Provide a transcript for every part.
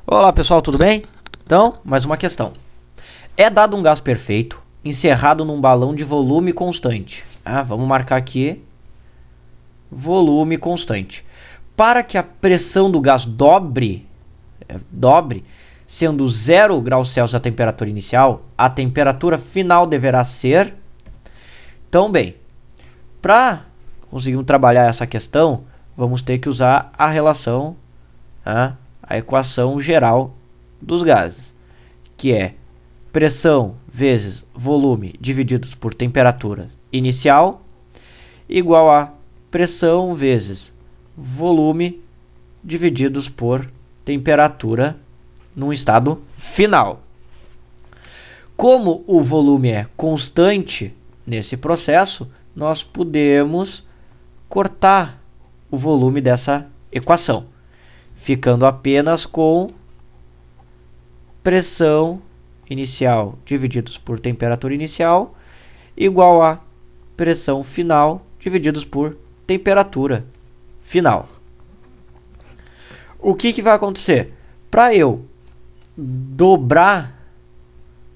Olá pessoal, tudo bem? Então, mais uma questão. É dado um gás perfeito, encerrado num balão de volume constante. Vamos marcar aqui, volume constante. Para que a pressão do gás dobre, sendo 0 graus Celsius a temperatura inicial, a temperatura final deverá ser... Então, bem, para conseguirmos trabalhar essa questão, vamos ter que usar a relação, a equação geral dos gases, que é pressão vezes volume divididos por temperatura inicial, igual a pressão vezes volume divididos por temperatura num estado final. Como o volume é constante nesse processo, nós podemos cortar o volume dessa equação, ficando apenas com pressão inicial divididos por temperatura inicial igual a pressão final divididos por temperatura final. O que vai acontecer? Para eu dobrar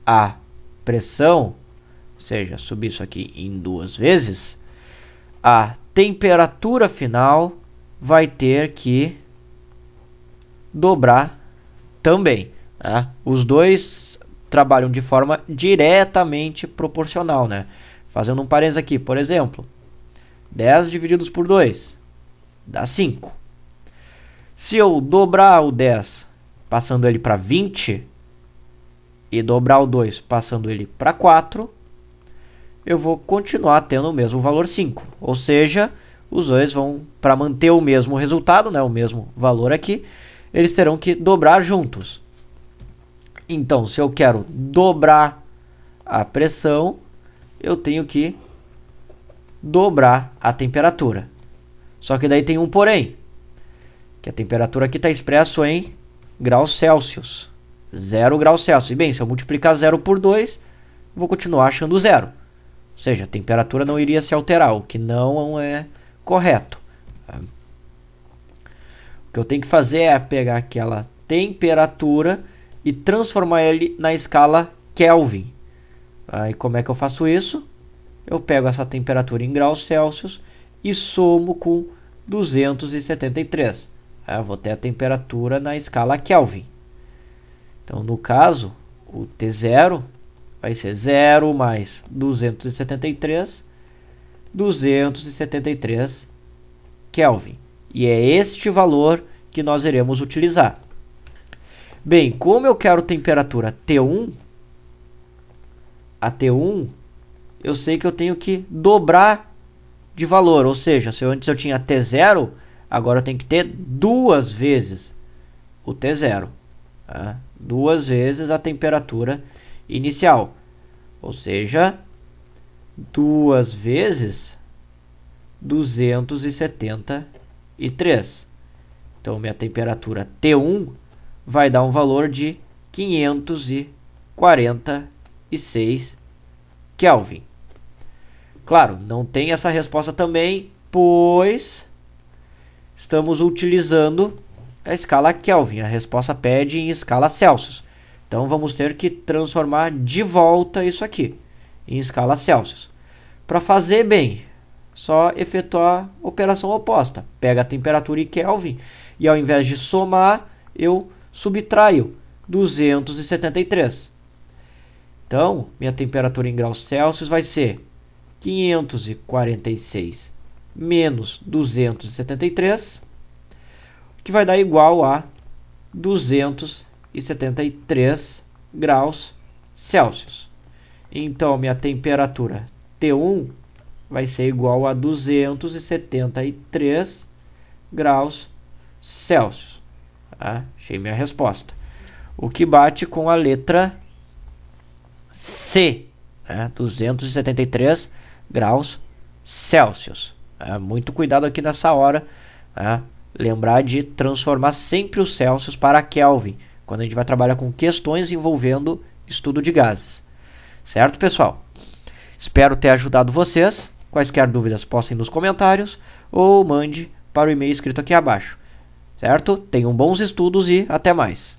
a pressão, ou seja, subir isso aqui em 2 vezes, a temperatura final vai ter que dobrar também. Os dois trabalham de forma diretamente proporcional, Fazendo um parênteses aqui, por exemplo, 10 divididos por 2 dá 5. Se eu dobrar o 10 passando ele para 20 e dobrar o 2 passando ele para 4, eu vou continuar tendo o mesmo valor 5. Ou seja, os dois vão, para manter o mesmo resultado, o mesmo valor aqui, eles terão que dobrar juntos. Então, se eu quero dobrar a pressão, eu tenho que dobrar a temperatura. Só que daí tem um porém, que a temperatura aqui está expresso em graus Celsius. 0 graus Celsius. E bem, se eu multiplicar 0 por 2, vou continuar achando 0. Ou seja, a temperatura não iria se alterar, o que não é correto. O que eu tenho que fazer é pegar aquela temperatura e transformar ele na escala Kelvin. Aí como é que eu faço isso? Eu pego essa temperatura em graus Celsius e somo com 273. Aí eu vou ter a temperatura na escala Kelvin. Então, no caso, o T0 vai ser 0 mais 273, 273 Kelvin. E é este valor que nós iremos utilizar. Bem, como eu quero temperatura T1, a T1, eu sei que eu tenho que dobrar de valor. Ou seja, se antes eu tinha T0, agora eu tenho que ter 2 vezes o T0. 2 vezes a temperatura inicial. Ou seja, 2 vezes 273. Então, minha temperatura T1 vai dar um valor de 546 Kelvin. Claro, não tem essa resposta também, pois estamos utilizando a escala Kelvin. A resposta pede em escala Celsius. Então, vamos ter que transformar de volta isso aqui em escala Celsius. Para fazer bem, só efetuar a operação oposta. Pega a temperatura em Kelvin e ao invés de somar, eu subtraio 273. Então, minha temperatura em graus Celsius vai ser 546 menos 273, que vai dar igual a 273 graus Celsius. Então, minha temperatura T1 vai ser igual a 273 graus Celsius. Achei minha resposta. O que bate com a letra C, 273 graus Celsius. Muito cuidado aqui nessa hora. Lembrar de transformar sempre os Celsius para Kelvin, quando a gente vai trabalhar com questões envolvendo estudo de gases. Certo, pessoal? Espero ter ajudado vocês. Quaisquer dúvidas, postem nos comentários ou mande para o e-mail escrito aqui abaixo. Certo? Tenham bons estudos e até mais.